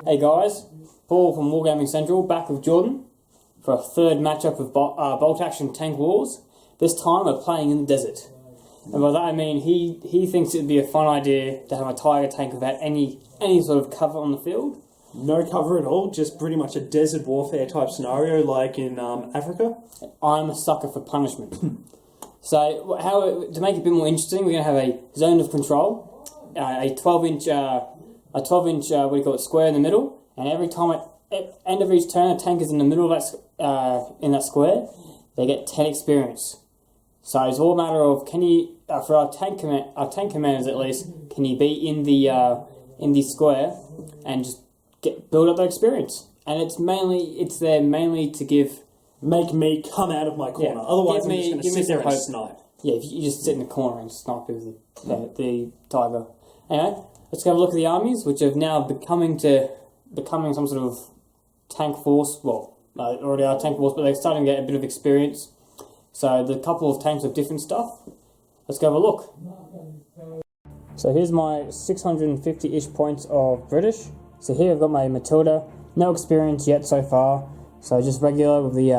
Hey guys, Paul from Wargaming Central back with Jordan for a third matchup of bolt action tank wars. This time we're playing in the desert. And by that I mean he thinks it'd be a fun idea to have a tiger tank without any sort of cover on the field. No cover at all, just pretty much a desert warfare type scenario like in Africa. I'm a sucker for punishment. So to make it a bit more interesting, we're going to have a zone of control, a 12-inch square in the middle, and every time at end of each turn a tank is in the middle of that square, they get 10 experience. So it's all a matter of can you for our tank commanders at least, can you be in the square and just build up that experience? And it's there mainly to make me come out of my corner. Yeah. Otherwise, I'm just going to sit there and snipe. Yeah, if you just sit in the corner and snipe with the tiger. Anyway, let's go have a look at the armies, which have now becoming some sort of tank force. Well, already are tank force, but they're starting to get a bit of experience. So the couple of tanks of different stuff. Let's go have a look. So here's my 650-ish points of British. So here I've got my Matilda. No experience yet so far. So just regular with the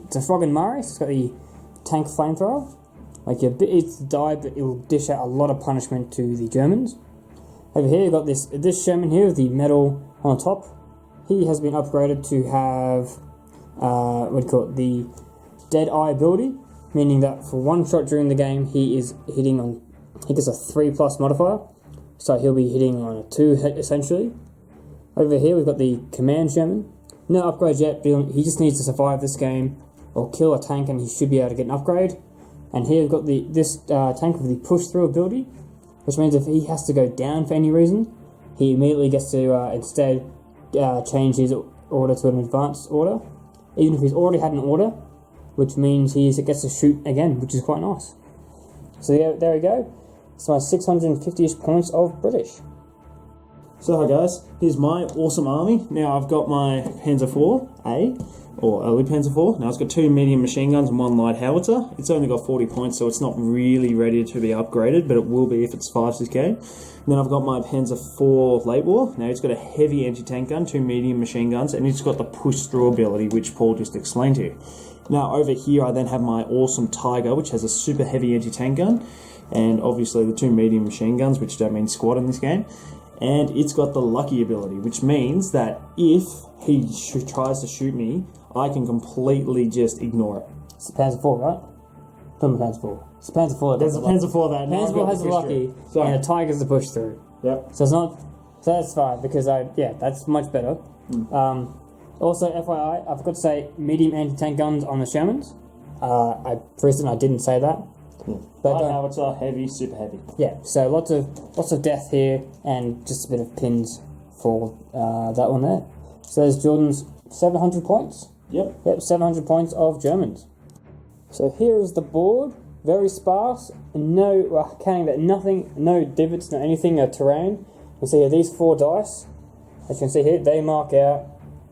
it's a Frog and Murray. So it's got the tank flamethrower. Like it's die, but it will dish out a lot of punishment to the Germans. Over here you've got this Sherman here with the medal on the top. He has been upgraded to have the Dead Eye ability, meaning that for one shot during the game he gets a 3+ modifier. So he'll be hitting on a 2 hit essentially. Over here we've got the Command Sherman. No upgrade yet, but he just needs to survive this game or kill a tank and he should be able to get an upgrade. And here we've got this tank with the push through ability, which means if he has to go down for any reason, he immediately gets to instead change his order to an advanced order, even if he's already had an order, which means he gets to shoot again, which is quite nice. So yeah, there we go. It's my 650-ish points of British. So hi guys, here's my awesome army. Now I've got my Panzer IV-A, or early Panzer IV. Now it's got 2 medium machine guns and 1 light howitzer. It's only got 40 points, so it's not really ready to be upgraded, but it will be if it survives this game. And then I've got my Panzer IV late war. Now it's got a heavy anti-tank gun, 2 medium machine guns, and it's got the push-through ability, which Paul just explained to you. Now over here I then have my awesome Tiger, which has a super heavy anti-tank gun, and obviously the 2 medium machine guns, which don't mean squat in this game. And it's got the lucky ability, which means that if he tries to shoot me, I can completely just ignore it. It's the Panzer IV, right? From the Panzer IV. It's the Panzer IV. There's a Panzer IV that Panzer IV has the lucky, and the Tiger's the push through. Yep. So it's not. So that's fine because that's much better. Also, FYI, I forgot to say medium anti-tank guns on the Shermans. For instance, I didn't say that. But howitzer, heavy, super heavy. Yeah, so lots of death here, and just a bit of pins for that one there. So there's Jordan's 700 points. Yep, 700 points of Germans. So here is the board, very sparse, and counting that nothing, no divots, no anything, no terrain. You see here these 4 dice. As you can see here, they mark out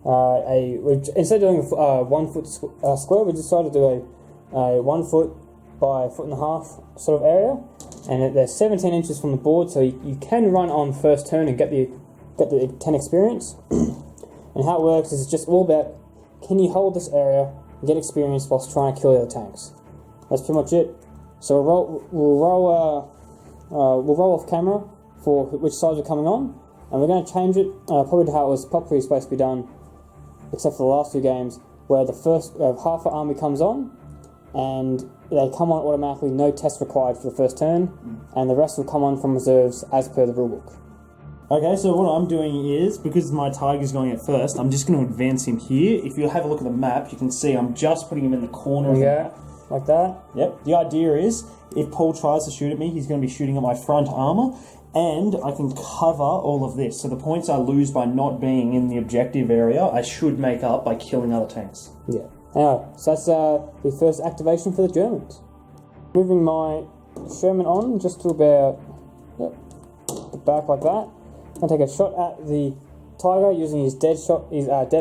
instead of doing a 1 foot square, we decided to do a 1 foot by 1.5 foot sort of area, and they're 17 inches from the board, so you can run on first turn and get the 10 experience. And how it works is it's just all about can you hold this area and get experience whilst trying to kill the other tanks. That's pretty much it. So we'll roll off camera for which sides are coming on, and we're going to change it probably to how it was probably supposed to be done, except for the last 2 games where the first half the army comes on and they come on automatically, no test required for the first turn, and the rest will come on from reserves as per the rulebook. Okay, so what I'm doing is, because my Tiger's going at first, I'm just going to advance him here. If you have a look at the map, you can see I'm just putting him in the corner of the map. Like that? Yep. The idea is, if Paul tries to shoot at me, he's going to be shooting at my front armour, and I can cover all of this. So the points I lose by not being in the objective area, I should make up by killing other tanks. Yeah. Anyway, so that's the first activation for the Germans. Moving my Sherman on just to about the back like that. I'm going to take a shot at the Tiger using his Dead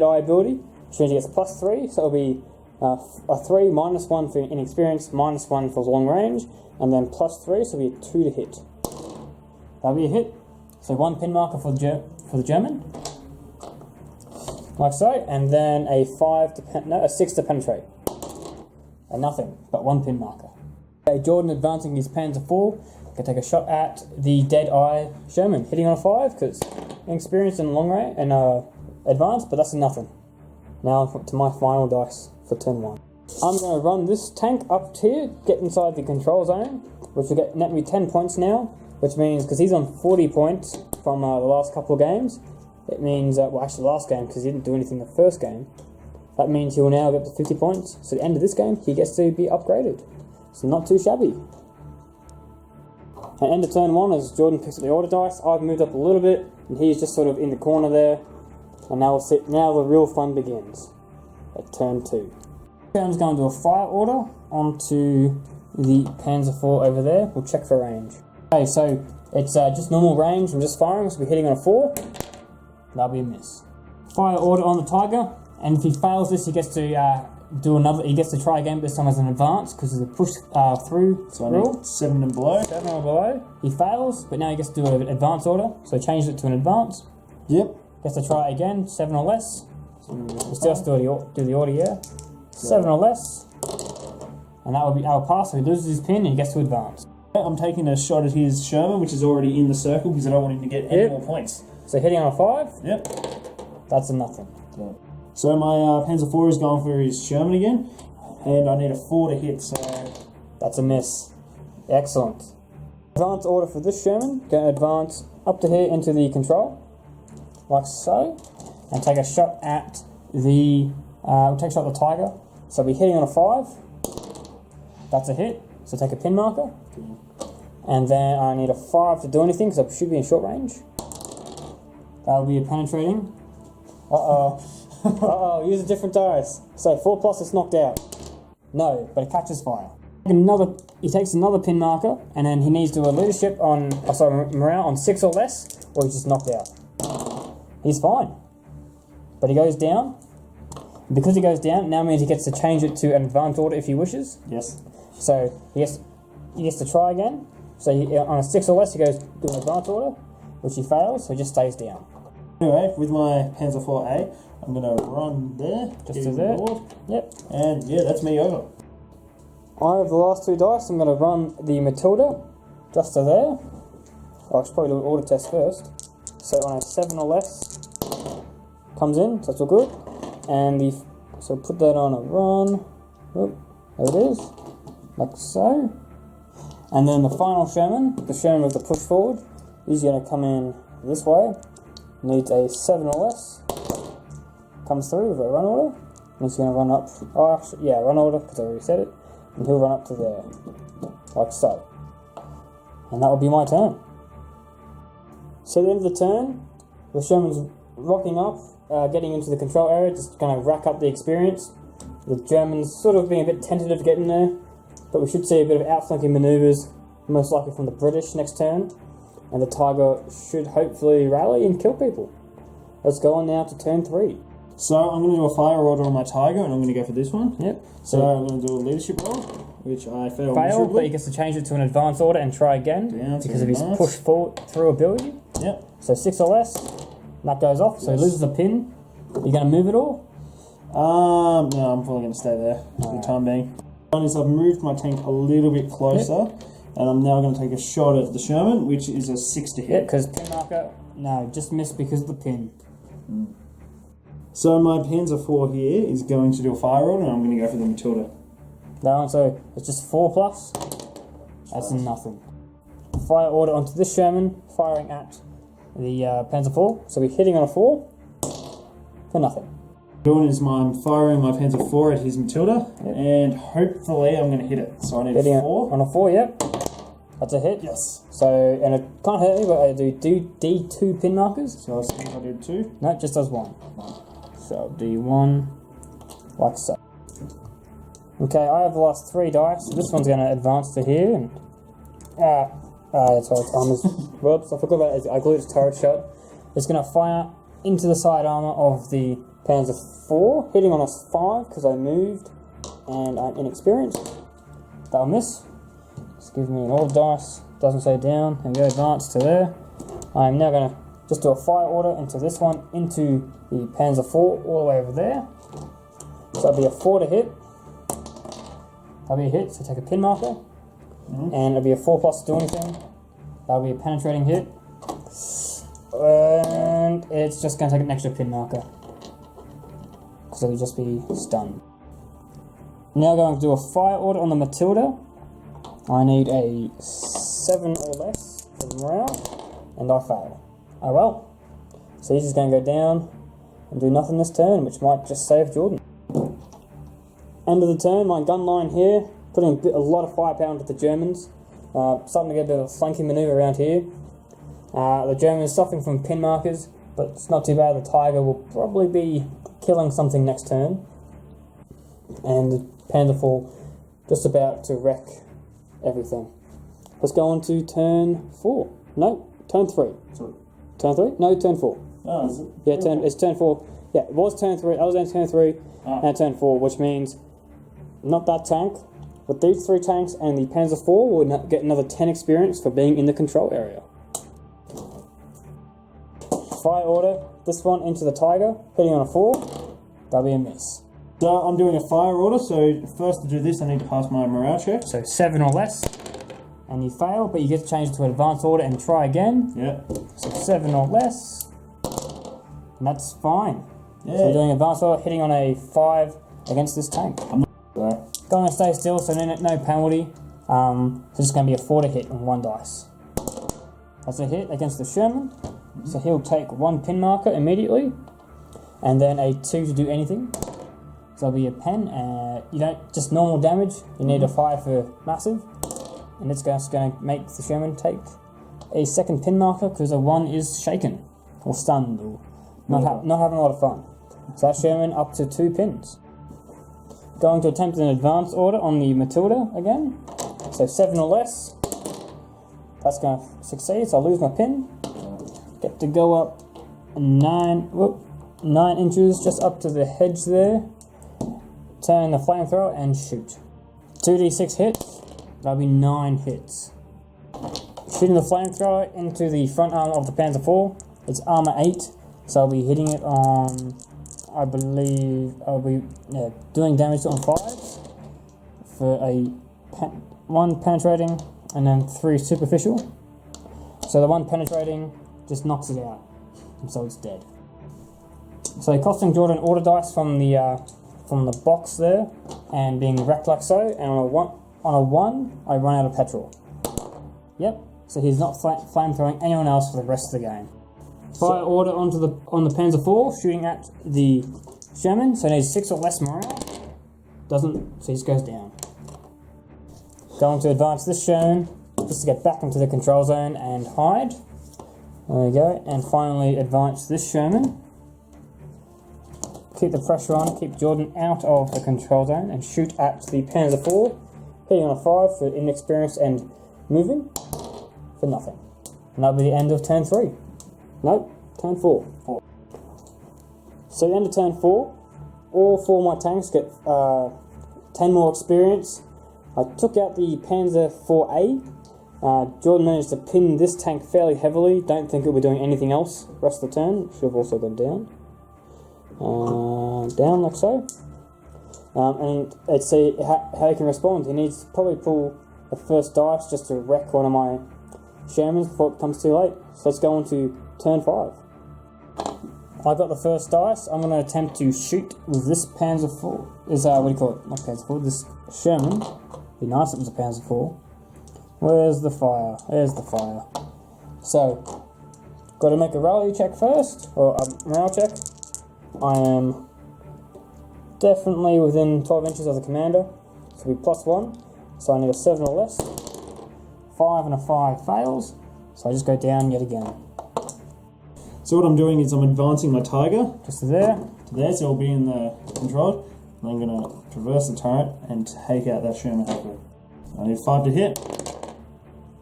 Eye ability, which means he gets +3, so it'll be a 3, -1 for inexperience, -1 for long range, and then +3, so it'll be a 2 to hit. That'll be a hit. So 1 pin marker for the German. like so, and then a 6 to penetrate. And nothing, but 1 pin marker. Okay, Jordan advancing his Panzer 4, can take a shot at the Dead-Eye Sherman, hitting on a 5, because inexperienced in long range, and advanced, but that's a nothing. Now to my final dice for turn 1. I'm going to run this tank up here, get inside the control zone, which will net me 10 points now, which means, because he's on 40 points from the last couple of games, it means, well actually last game, because he didn't do anything the first game, that means he will now get to 50 points, so at the end of this game, he gets to be upgraded. So not too shabby. At end of turn 1, as Jordan picks up the order dice, I've moved up a little bit, and he's just sort of in the corner there, and now the real fun begins, at turn 2. I'm just going to do a fire order onto the Panzer 4 over there. We'll check for range. Okay, so it's just normal range. I'm just firing, so we're hitting on a 4. That'll be a miss. Fire order on the Tiger, and if he fails this, he gets to do another. He gets to try again, but this time as an advance because it's a push through So I rule. need 7 and below. 7 or below. He fails, but now he gets to do an advance order. So change it to an advance. Yep. Gets to try it again, 7 or less. He still has to do the order, yeah. 7 or less, and that will be our pass. So he loses his pin and he gets to advance. I'm taking a shot at his Sherman, which is already in the circle because I don't want him to get any more points. So hitting on a 5. Yep. That's a nothing. So my Panzer 4 is going for his Sherman again, and I need a 4 to hit. So that's a miss. Excellent. Advance order for this Sherman. Going to advance up to here into the control, like so, and take a shot at the. We'll take a shot at the Tiger. So we're hitting on a 5. That's a hit. So take a pin marker. And then I need a 5 to do anything because I should be in short range. That'll be a penetrating. Use a different dice. So 4+ is knocked out. No, but it catches fire. He takes another pin marker, and then he needs to do a leadership on, morale on 6 or less, or he's just knocked out. He's fine. But he goes down. Because he goes down, now means he gets to change it to an advanced order if he wishes. yes. So he gets to try again. So on a 6 or less, he goes to an advanced order, which he fails, so he just stays down. Anyway, with my Panzer 4A, I'm going to run there. Just to there. Yep. And yeah, that's me over. I have the last 2 dice. I'm going to run the Matilda just to there. I should probably do an order test first. So on a 7 or less, comes in, so that's all good. And so put that on a run. Oop, there it is, like so. And then the final Sherman, the Sherman with the push forward, is going to come in this way. Needs a 7 or less. Comes through with a run order. And he's going to run up. Oh, actually, yeah, run order because I already said it. And he'll run up to there, like so. And that will be my turn. So at the end of the turn, the Sherman's rocking up. Getting into the control area, just going to rack up the experience. The Germans sort of being a bit tentative to get in there, but we should see a bit of outflanking manoeuvres, most likely from the British next turn, and the Tiger should hopefully rally and kill people. Let's go on now to turn 3. So I'm going to do a fire order on my Tiger, and I'm going to go for this one. Yep. So I'm going to do a leadership roll, which I failed Failed, but miserably. he gets to change it to an advanced order and try again Down to because of his advance. push forward through ability. Yep. So 6 or less, that goes off, so he loses a pin. You going to move it all? No, I'm probably going to stay there for the time being. One is I've moved my tank a little bit closer, and I'm now going to take a shot at the Sherman, which is a 6 to hit. Yeah, because pin marker, no, just missed because of the pin. So my Panzer 4 here is going to do a fire order, and I'm going to go for the Matilda. That one, so it's just 4+. That's nothing. Fire order onto this Sherman, firing at the Panzer 4. So we're hitting on a 4 for nothing. Doing is I'm firing my Panzer 4 at his Matilda, and hopefully I'm going to hit it. So I need Hitting a 4. on a 4, yep. That's a hit. Yes. So, and it can't hurt me, but I do D2 pin markers. So I'll see if I do 2. No, it just does 1. So D1, like so. Okay, I have the last 3 dice. This one's going to advance to here, and that's why its armor's. Whoops, I forgot about it. I glued its turret shut. It's going to fire into the side armor of the Panzer 4, hitting on a 5 because I moved and I'm inexperienced. That'll miss. Just give me an order dice. Doesn't say down. And go advance to there. I'm now going to just do a fire order into this one, into the Panzer IV, all the way over there. So that'll be a 4 to hit. That'll be a hit, so take a pin marker. And it'll be a 4+ to do anything. That'll be a penetrating hit. And it's just going to take an extra pin marker. Because it'll just be stunned. Now going to do a fire order on the Matilda. I need a 7 or less for morale, and I fail. Oh well. So he's just going to go down and do nothing this turn, which might just save Jordan. End of the turn, my gun line here, putting a lot of firepower into the Germans. Starting to get a bit of a flanking manoeuvre around here. The Germans suffering from pin markers, but it's not too bad. The Tiger will probably be killing something next turn. And the Panzer IV just about to wreck everything. Let's go on to turn 4. No, turn 3. Sorry. Turn 3? No, turn 4. Oh, is it? Yeah, it's turn 4. Yeah, it was turn 3. I was in turn 3 and turn 4, which means not that tank, but these 3 tanks and the Panzer IV will get another 10 experience for being in the control area. Fire order, this one into the Tiger, hitting on a 4. That'll be a miss. So I'm doing a fire order, so first to do this I need to pass my morale check. So 7 or less, and you fail, but you get to change it to an advanced order and try again. Yeah. So 7 or less, and that's fine. Yeah. So you're doing advanced order, hitting on a 5 against this tank. So, Going to stay still, so no penalty. So it's going to be a 4 to hit on 1 dice. That's a hit against the Sherman. So he'll take 1 pin marker immediately, and then a 2 to do anything. So it'll be a pen. You don't just normal damage. You need a 5 for massive, and it's just going to make the Sherman take a 2nd pin marker because a 1 is shaken or stunned or not having a lot of fun. So that Sherman up to 2 pins. Going to attempt an advance order on the Matilda again. So 7 or less. That's going to succeed, so I'll lose my pin. Get to go up 9 inches, just up to the hedge there. Turn the flamethrower and shoot. 2d6 hits, that'll be 9 hits. Shooting the flamethrower into the front arm of the Panzer IV. It's armor 8, so I'll be hitting it on, I believe, I'll be doing damage on 5s for a 1 penetrating and then 3 superficial. So the 1 penetrating just knocks it out, and so it's dead. So costing Jordan order dice from the box there, and being wrecked like so. And on a 1, I run out of petrol. Yep. So he's not flame throwing anyone else for the rest of the game. Fire order on the Panzer IV, shooting at the Sherman. So he needs 6 or less morale. Doesn't, so he just goes down. Going to advance this Sherman just to get back into the control zone and hide. There we go. And finally advance this Sherman. Keep the pressure on, keep Jordan out of the control zone, and shoot at the Panzer IV, hitting on a 5 for inexperience and moving for nothing. And that'll be the end of turn 3. Nope, turn 4. So the end of turn 4, all 4 of my tanks get 10 more experience. I took out the Panzer IVA. Jordan managed to pin this tank fairly heavily. Don't think it'll be doing anything else the rest of the turn. Should have also gone down. Down like so. And let's see how he can respond. He needs to probably pull the first dice just to wreck one of my Shermans before it becomes too late. So let's go on to turn 5. I got the first dice. I'm going to attempt to shoot with this Panzer IV. What do you call it? Not Panzer IV, this Sherman. Be nice if it was a Panzer IV. Where's the fire? There's the fire. So, got to make a rally check first, or a morale check. I am definitely within 12 inches of the commander, so it'll be +1. So I need a 7 or less. 5 and a 5 fails, so I just go down yet again. So what I'm doing is I'm advancing my Tiger Just to there. to there, so it'll be in the control. And I'm going to traverse the turret and take out that Sherman Hackle. I need 5 to hit.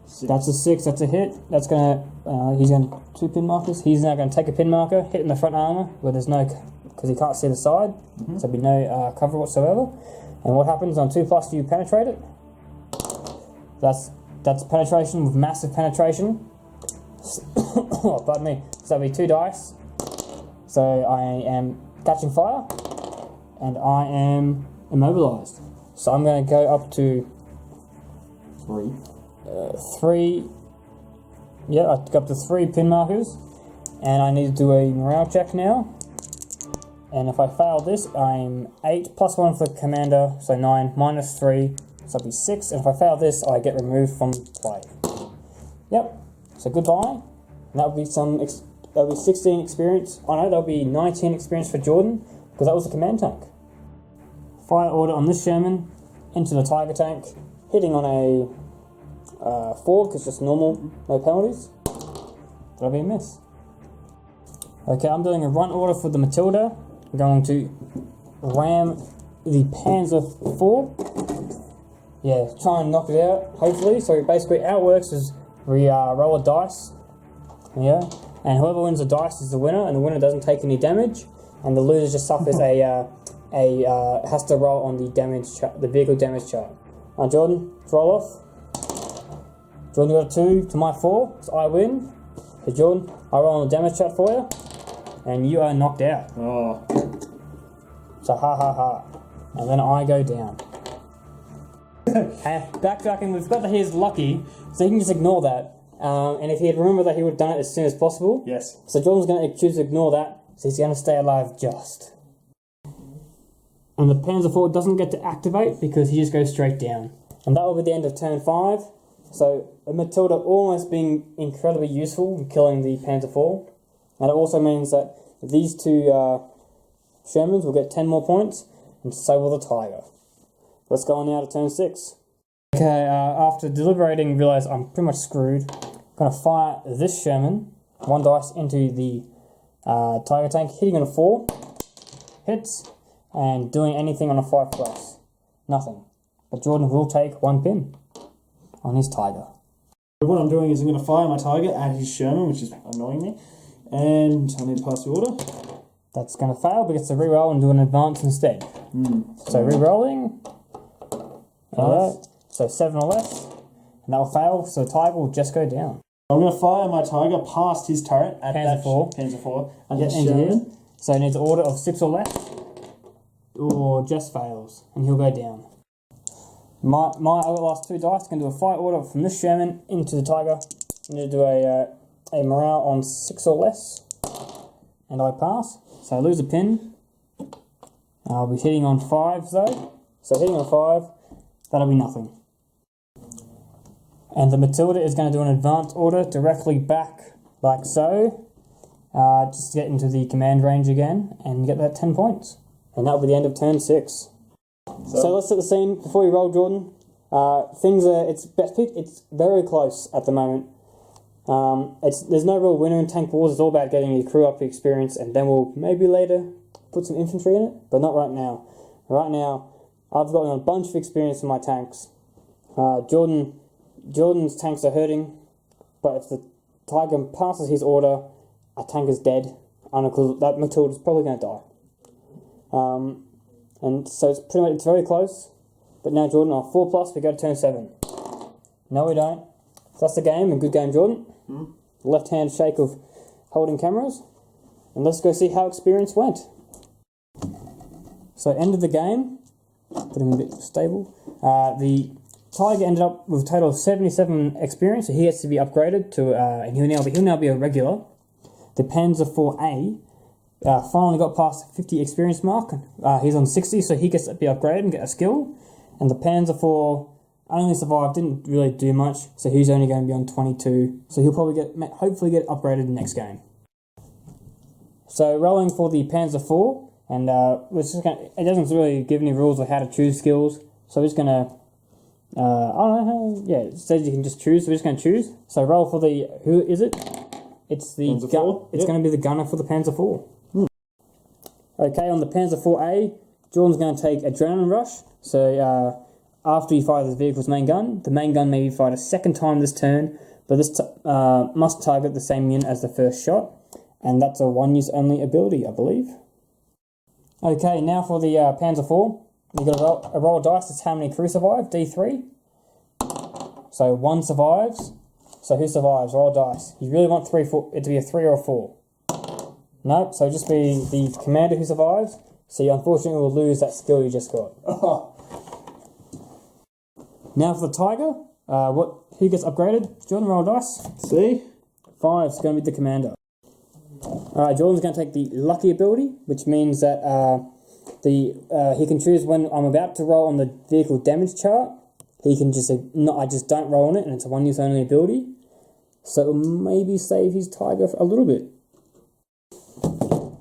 6. That's a 6, that's a hit. That's going to, he's going to 2 pin markers. He's now going to take a pin marker, hit in the front armour, where there's no, because he can't see the side, so there'll be no cover whatsoever. And what happens on 2+, you penetrate it. That's penetration with massive penetration. Oh, pardon me. So that'll be 2 dice. So I am catching fire, and I am immobilized. So I'm going to go up to 3. Yeah, I go up to 3 pin markers, and I need to do a morale check now. And if I fail this, I'm 8 plus 1 for commander, so 9 minus 3, so that'll be 6. And if I fail this, I get removed from play. Yep. So goodbye. And that'll be that'll be 16 experience. Oh no, that'll be 19 experience for Jordan, because that was the command tank. Fire order on this Sherman into the Tiger tank, hitting on a 4, because just normal, no penalties. That'll be a miss. Okay, I'm doing a run order for the Matilda. I'm going to ram the Panzer IV. Yeah, try and knock it out, hopefully. So basically how it works is we roll a dice, yeah, and whoever wins the dice is the winner, and the winner doesn't take any damage, and the loser just suffers has to roll on the damage chart, the vehicle damage chart. Jordan, roll off. Jordan, you got a 2 to my 4, so I win. So Jordan, I roll on the damage chart for you, and you are knocked out. Oh. So ha ha ha, and then I go down. And backtracking, we've got that he's lucky, so you can just ignore that. And if he had remembered that, he would have done it as soon as possible. Yes. So Jordan's going to choose to ignore that, so he's going to stay alive just. And the Panzer IV doesn't get to activate because he just goes straight down. And that will be the end of turn 5. So Matilda almost being incredibly useful in killing the Panzer IV. And it also means that these 2 Shermans will get 10 more points, and so will the Tiger. Let's go on now to turn 6. Okay, after deliberating, realise I'm pretty much screwed. I'm going to fire this Sherman, 1 dice into the Tiger tank, hitting on a 4, hits, and doing anything on a 5 plus. Nothing. But Jordan will take 1 pin on his Tiger. What I'm doing is I'm going to fire my Tiger at his Sherman, which is annoying me, and I need to pass the order. That's going to fail, but gets to reroll and do an advance instead. So rerolling. So 7 or less, and that will fail, so the Tiger will just go down. I'm going to fire my Tiger past his turret at Panzer IV. Panzer IV. And get into his. So it needs an order of 6 or less, or just fails, and he'll go down. My other last 2 dice can do a fire order from this Sherman into the Tiger. I need to do a morale on 6 or less, and I pass. So I lose a pin. I'll be hitting on 5 though. So hitting on 5, that'll be nothing. And the Matilda is going to do an advance order directly back, like so, just to get into the command range again and get that 10 points. And that'll be the end of turn 6. So let's set the scene before you roll, Jordan. It's very close at the moment. There's no real winner in tank wars. It's all about getting your crew up to experience, and then we'll maybe later put some infantry in it, but not right now. Right now, I've gotten a bunch of experience in my tanks. Jordan's tanks are hurting, but if the Tiger passes his order, our tank is dead. That Matilda's probably going to die. And so it's very close. But now Jordan, on 4 plus, we go to turn 7. No, we don't. So that's the game, and good game, Jordan. Left hand shake of holding cameras. And let's go see how experience went. So end of the game. Put him a bit stable. The Tiger ended up with a total of 77 experience, so he has to be upgraded to, and he'll now be a regular. The Panzer IV-A finally got past the 50 experience mark. He's on 60, so he gets to be upgraded and get a skill. And the Panzer IV only survived, didn't really do much, so he's only going to be on 22. So he'll probably hopefully get upgraded in the next game. So rolling for the Panzer IV, and it doesn't really give any rules on how to choose skills. So we're just going to, it says you can just choose, so we're just going to choose. So roll for who is it? It's the It's going to be the gunner for the Panzer IV. Okay, on the Panzer IV-A, Jordan's going to take Adrenaline Rush. So after you fire the vehicle's main gun, the main gun may be fired a second time this turn, but this must target the same unit as the first shot, and that's a 1-use only ability, I believe. Okay, now for the Panzer IV, you've got a roll of dice. That's how many crew survive, D3. So 1 survives, So who survives? Roll dice. You really want it to be a 3 or a 4. Nope, so just be the commander who survives. So you unfortunately will lose that skill you just got. Now for the tiger, who gets upgraded? Jordan, roll dice. See? 5 is going to be the commander. Alright, Jordan's going to take the lucky ability, which means that he can choose when I'm about to roll on the vehicle damage chart. He can just say, no, I just don't roll on it, and it's a 1 use only ability. So it'll maybe save his tiger a little bit.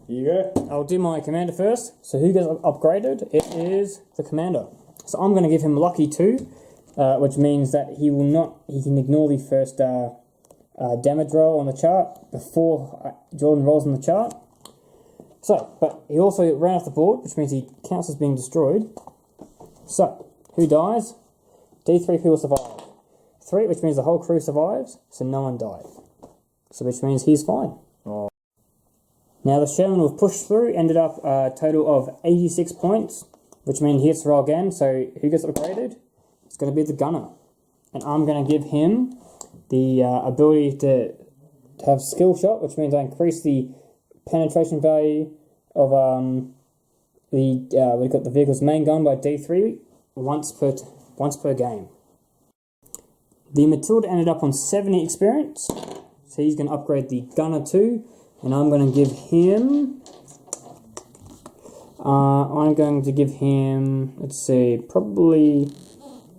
Here you go. I'll do my commander first. So who gets upgraded? It is the commander. So I'm going to give him lucky 2, which means that he can ignore the first damage roll on the chart before Jordan rolls on the chart. So, but he also ran off the board, which means he counts as being destroyed. So, who dies? D3 people survive. 3, which means the whole crew survives, so no one died. So, which means he's fine. Oh. Now, the Sherman we've pushed through ended up a total of 86 points, which means he gets to roll again. So, who gets upgraded? It's going to be the gunner. And I'm going to give him the ability to have skill shot, which means I increase the penetration value of we've got the vehicle's main gun by D3 once per game. The Matilda ended up on 70 experience, so he's going to upgrade the gunner too, and I'm going to give him let's see, probably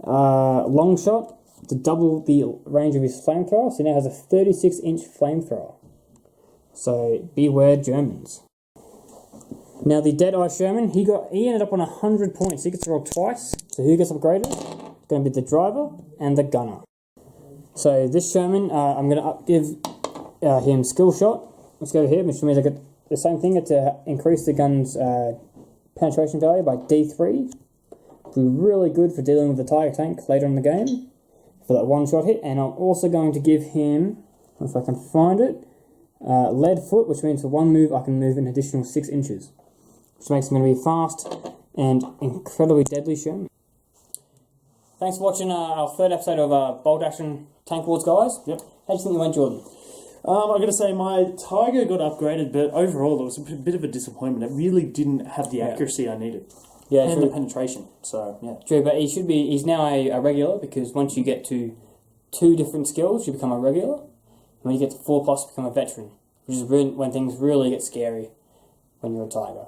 long shot to double the range of his flamethrower. So he now has a 36-inch flamethrower. So beware Germans. Now the Deadeye Sherman, he ended up on 100 points. He gets to roll twice. So who gets upgraded? It's going to be the driver and the gunner. So this Sherman, I'm going to give him skill shot. Let's go here, which means I get the same thing. It's to increase the gun's penetration value by D3. Be really good for dealing with the Tiger tank later in the game for that one-shot hit. And I'm also going to give him, if I can find it, lead foot, which means for one move I can move an additional 6 inches, which makes him going to be fast and incredibly deadly Sherman. Thanks for watching our third episode of Bolt Action Tank Wars, guys. Yep. How do you think you went, Jordan? I'm going to say my Tiger got upgraded, but overall it was a bit of a disappointment. It really didn't have the accuracy I needed. Yeah, and the penetration. So, yeah. True, but he's now a regular, because once you get to 2 different skills, you become a regular. And when you get to 4+, you become a veteran, which is when things really get scary when you're a Tiger.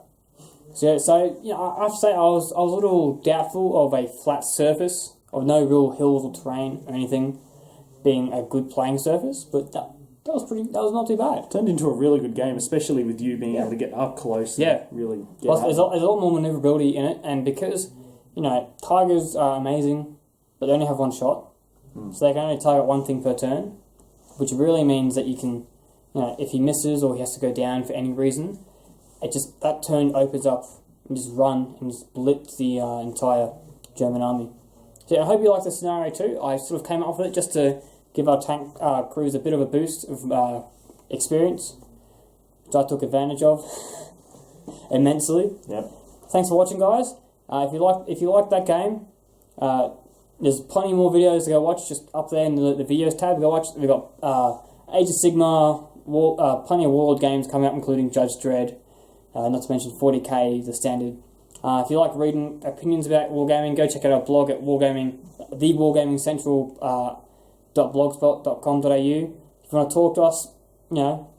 So you know, I have to say I was a little doubtful of a flat surface, of no real hills or terrain or anything, being a good playing surface, but that was not too bad. It turned into a really good game, especially with you being able to get up close. Yeah, and really. Get there's a lot more maneuverability in it, and because Tigers are amazing, but they only have one shot, so they can only target one thing per turn, which really means that you can, if he misses or he has to go down for any reason, that turn opens up and just run and just blitz the entire German army. So I hope you like the scenario too. I sort of came up with it just to give our tank crews a bit of a boost of experience, which I took advantage of immensely. Yep. Thanks for watching, guys. If you like that game, there's plenty more videos to go watch. Just up there in the videos tab, go watch. We've got Age of Sigmar, plenty of Warlord games coming up, including Judge Dredd. Not to mention 40k, the standard. If you like reading opinions about wargaming, go check out our blog at thewargamingcentral.blogspot.com.au. If you want to talk to us,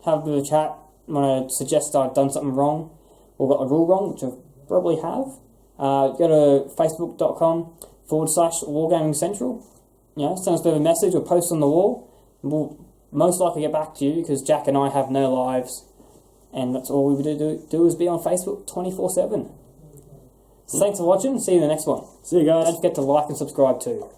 have a bit of a chat, want to suggest I've done something wrong or got a rule wrong, which I probably have, go to facebook.com/wargamingcentral. Send us a bit of a message or post on the wall. We'll most likely get back to you because Jack and I have no lives. And that's all we do is be on Facebook 24/7. So thanks for watching. See you in the next one. See you guys. Don't forget to like and subscribe too.